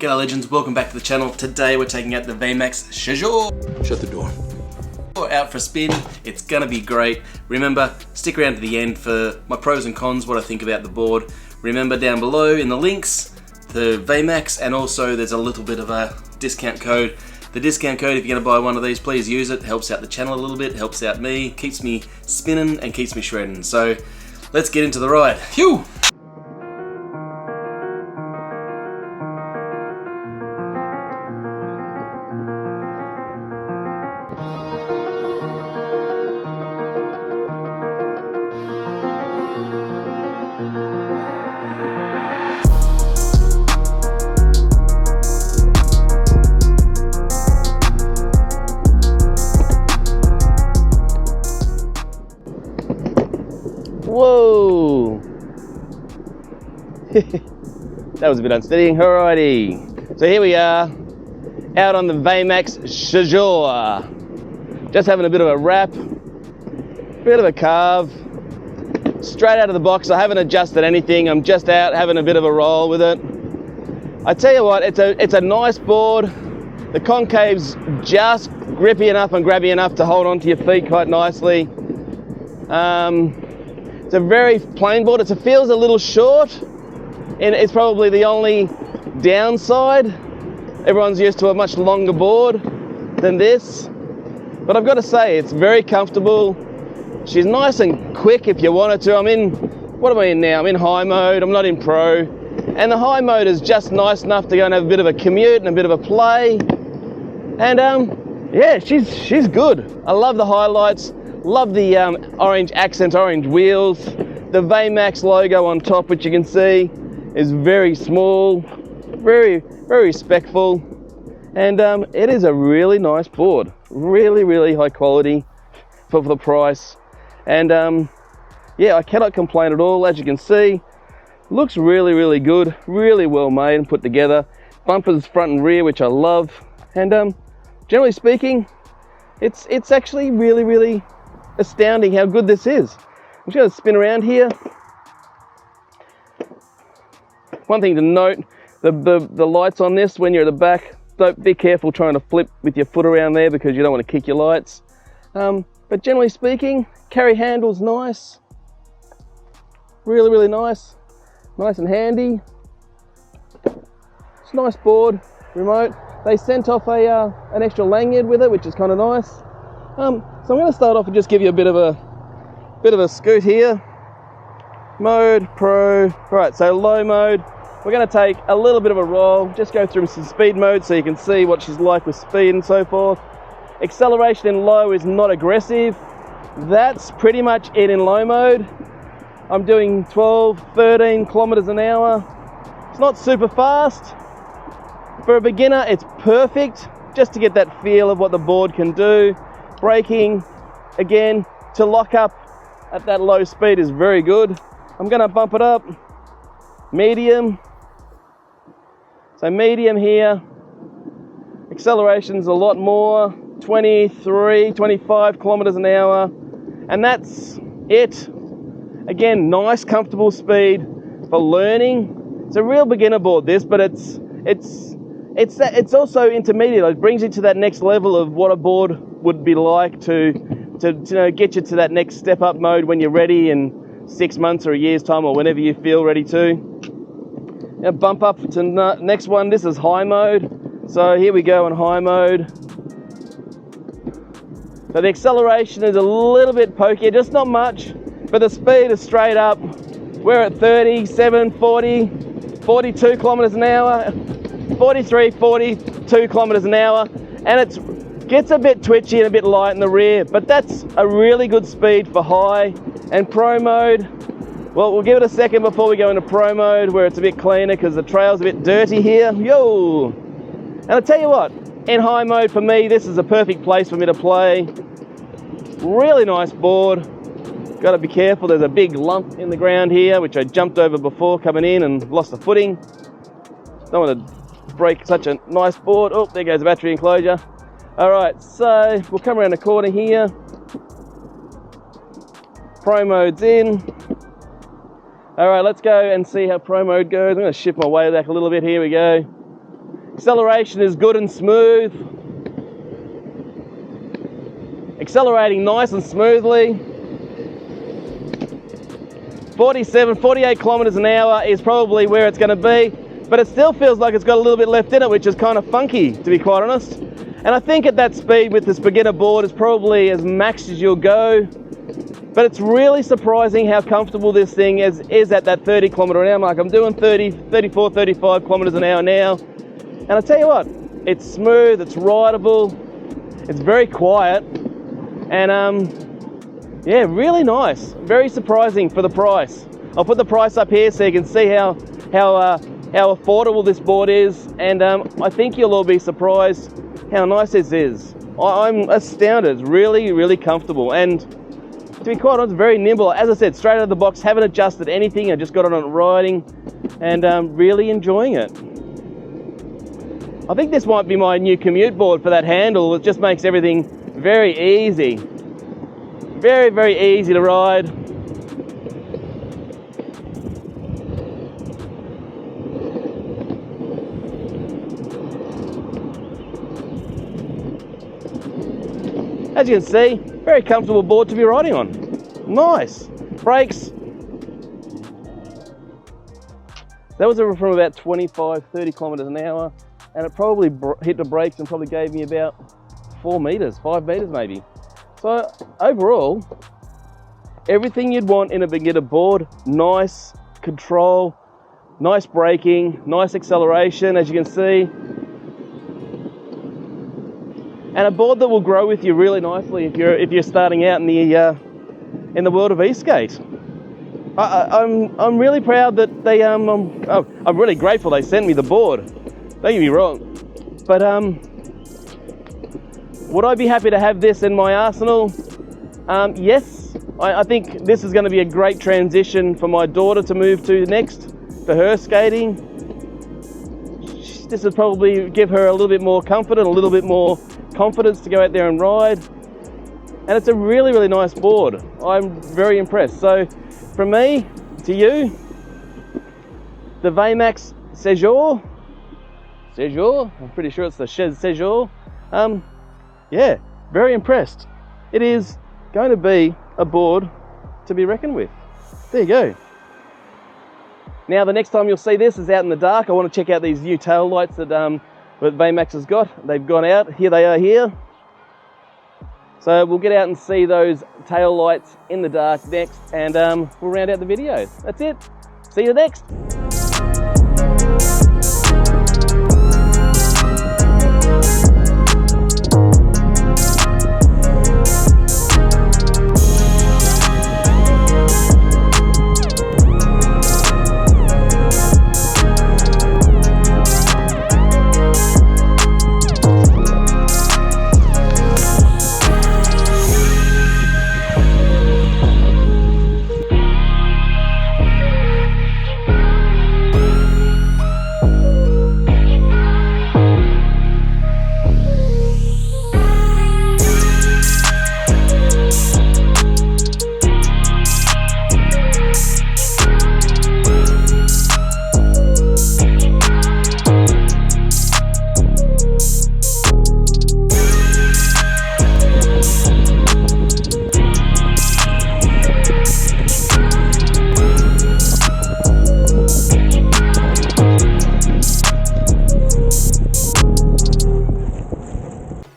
G'day legends, welcome back to the channel. Today we're taking out the Veymax Cejour. Shut the door. Out for a spin, it's gonna be great. Remember, stick around to the end for my pros and cons, what I think about the board. Remember down below in the links, the Veymax, and also there's a little bit of a discount code. The discount code, if you're gonna buy one of these, please use it. Helps out the channel a little bit, helps out me, keeps me spinning and keeps me shredding. So let's get into the ride. Phew! Whoa! That was a bit unsteady. Alrighty. So here we are, out on the Veymax Cejour. Just having a bit of a wrap, bit of a carve. Straight out of the box, I haven't adjusted anything. I'm just out having a bit of a roll with it. I tell you what, it's a nice board. The concave's just grippy enough and grabby enough to hold onto your feet quite nicely. It's a very plain board. It feels a little short, and it's probably the only downside. Everyone's used to a much longer board than this, but I've got to say it's very comfortable. She's nice and quick if you wanted to. What am I in now? I'm in high mode. I'm not in pro, and the high mode is just nice enough to go and have a bit of a commute and a bit of a play. And yeah, she's good. I love the highlights. Love the orange accent, orange wheels. The Veymax logo on top, which you can see, is very small, very, very respectful. And it is a really nice board. Really, really high quality for the price. And yeah, I cannot complain at all. As you can see, looks really, really good. Really well made and put together. Bumpers front and rear, which I love. And generally speaking, it's actually really, really astounding how good this is. I'm just going to spin around here. One thing to note, the lights on this when you're at the back, don't be careful trying to flip with your foot around there because you don't want to kick your lights. But generally speaking, carry handle's nice. Really, really nice. Nice and handy. It's a nice board, remote. They sent off an extra lanyard with it, which is kind of nice. So I'm going to start off and just give you a bit of a scoot here. Mode, pro. Right, so low mode. We're going to take a little bit of a roll, just go through some speed mode so you can see what she's like with speed and so forth. Acceleration in low is not aggressive. That's pretty much it in low mode. I'm doing 12, 13 kilometers an hour. It's not super fast. For a beginner, it's perfect, just to get that feel of what the board can do. Braking, again, to lock up at that low speed is very good. I'm going to bump it up. Medium. So medium here. Acceleration's a lot more. 23, 25 kilometers an hour. And that's it. Again, nice, comfortable speed for learning. It's a real beginner board, this, but it's also intermediate. It brings you to that next level of what a board would be like to get you to that next step up mode when you're ready in 6 months or a year's time or whenever you feel ready to. Now bump up to next one. This is high mode. So here we go in high mode. So the acceleration is a little bit pokey, just not much, but the speed is straight up. We're at 37, 40, 42 kilometers an hour, 43, 42 kilometers an hour, and it gets a bit twitchy and a bit light in the rear, but that's a really good speed for high. And pro mode, well, we'll give it a second before we go into pro mode where it's a bit cleaner because the trail's a bit dirty here. Yo! And I'll tell you what, in high mode for me, this is a perfect place for me to play. Really nice board. Got to be careful, there's a big lump in the ground here, which I jumped over before coming in and lost the footing. Don't want to break such a nice board. Oh, there goes the battery enclosure. All right, so we'll come around the corner here. Pro mode's in. All right, let's go and see how pro mode goes. I'm going to shift my weight back a little bit. Here we go. Acceleration is good and smooth. Accelerating nice and smoothly. 47, 48 kilometers an hour is probably where it's going to be, but it still feels like it's got a little bit left in it, which is kind of funky, to be quite honest. And I think at that speed with this beginner board is probably as max as you'll go, but it's really surprising how comfortable this thing is at that 30 kilometer an hour mark. I'm doing 30, 34, 35 kilometers an hour now, and I tell you what, it's smooth, it's rideable, it's very quiet, and yeah, really nice. Very surprising for the price. I'll put the price up here so you can see how affordable this board is, and I think you'll all be surprised how nice this is. I'm astounded. It's really, really comfortable, and to be quite honest, very nimble. As I said, straight out of the box, haven't adjusted anything. I just got it on riding, and really enjoying it. I think this might be my new commute board for that handle. It just makes everything very easy. Very, very easy to ride. As you can see, very comfortable board to be riding on. Nice. Brakes. That was from about 25, 30 kilometers an hour, and it probably hit the brakes and probably gave me about 4 meters, 5 meters maybe. So overall, everything you'd want in a beginner board. Nice control, nice braking, nice acceleration, as you can see. And a board that will grow with you really nicely if you're starting out in the world of e-skate. I'm really proud that they I'm really grateful they sent me the board. Don't get me wrong, but would I be happy to have this in my arsenal? Yes, I think this is going to be a great transition for my daughter to move to next for her skating. This would probably give her a little bit more comfort and a little bit more confidence to go out there and ride. And it's a really, really nice board. I'm very impressed. So from me to you, the Veymax Cejour, I'm pretty sure it's the Cejour. Yeah, very impressed. It is going to be a board to be reckoned with. There you go. Now the next time you'll see this is out in the dark. I want to check out these new tail lights that Veymax has got. They've gone out. Here they are here. So we'll get out and see those tail lights in the dark next, and we'll round out the video. That's it. See you next.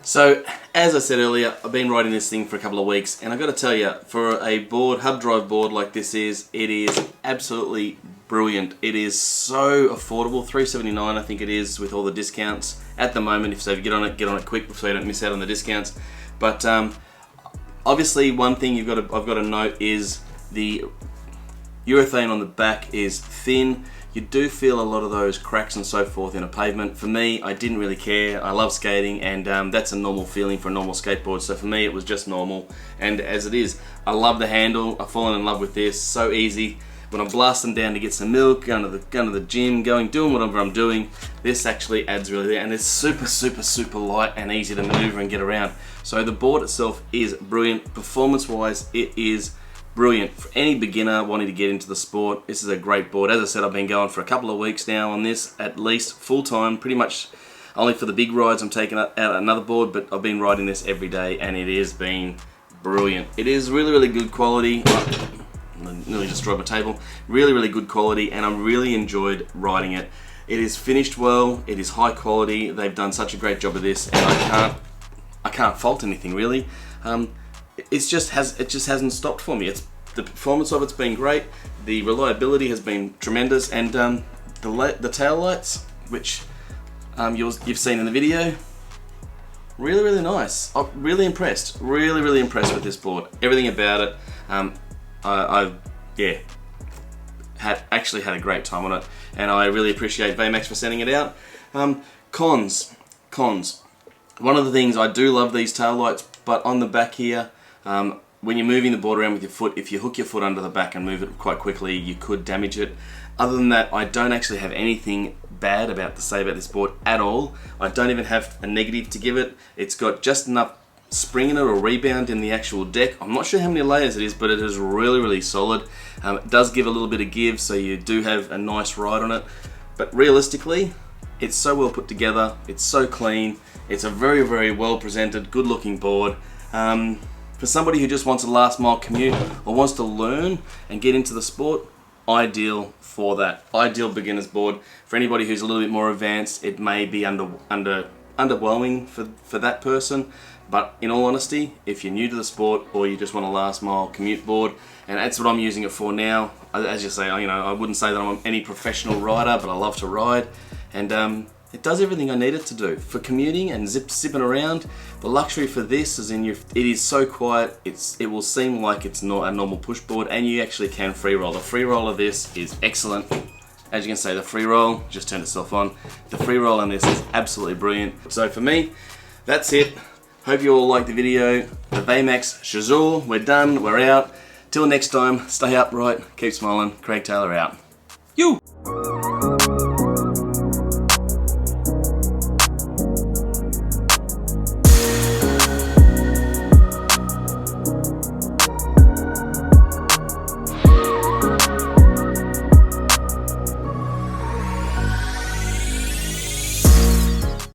So, as I said earlier, I've been riding this thing for a couple of weeks, and I've got to tell you, for a board, hub drive board like this is, it is absolutely brilliant. It is so affordable, $379 I think it is with all the discounts at the moment. If so, if you get on it quick so you don't miss out on the discounts. But obviously, one thing I've got to note is the urethane on the back is thin. You do feel a lot of those cracks and so forth in a pavement. For me, I didn't really care. I love skating, and that's a normal feeling for a normal skateboard. So for me, it was just normal. And as it is, I love the handle. I've fallen in love with this. So easy. When I'm blasting down to get some milk, going to the gym, doing whatever I'm doing, this actually adds really there. And it's super, super, super light and easy to maneuver and get around. So the board itself is brilliant. Performance-wise, it is brilliant. For any beginner wanting to get into the sport, this is a great board. As I said, I've been going for a couple of weeks now on this, at least full time, pretty much Only for the big rides I'm taking out another board, but I've been riding this every day and it has been brilliant. It is really, really good quality. I nearly destroyed my table. Really, really good quality, and I really enjoyed riding it. It is finished well, it is high quality. They've done such a great job of this, and I can't fault anything really. It just hasn't stopped for me. The performance of it's been great, the reliability has been tremendous, and the tail lights, which you've seen in the video, really, really nice. I'm really impressed. Really, really impressed with this board. Everything about it. I've actually had a great time on it, and I really appreciate Veymax for sending it out. Cons. One of the things, I do love these tail lights, but on the back here, when you're moving the board around with your foot, if you hook your foot under the back and move it quite quickly, you could damage it. Other than that, I don't actually have anything bad to say about this board at all. I don't even have a negative to give it. It's got just enough spring in it or rebound in the actual deck. I'm not sure how many layers it is, but it is really, really solid. It does give a little bit of give, so you do have a nice ride on it. But realistically, it's so well put together, it's so clean, it's a very, very well presented, good looking board. For somebody who just wants a last mile commute or wants to learn and get into the sport, ideal for that. Ideal beginner's board. For anybody who's a little bit more advanced, it may be underwhelming for that person. But in all honesty, if you're new to the sport or you just want a last mile commute board, and that's what I'm using it for now. As you say, I wouldn't say that I'm any professional rider, but I love to ride, and it does everything I need it to do. For commuting and zipping around, the luxury for this is it is so quiet, it will seem like it's not a normal push board, and you actually can free roll. The free roll of this is excellent. As you can see, the free roll just turned itself on. The free roll on this is absolutely brilliant. So for me, that's it. Hope you all liked the video. The Veymax Cejour, we're done, we're out. Till next time, stay upright, keep smiling. Craig Taylor out. You!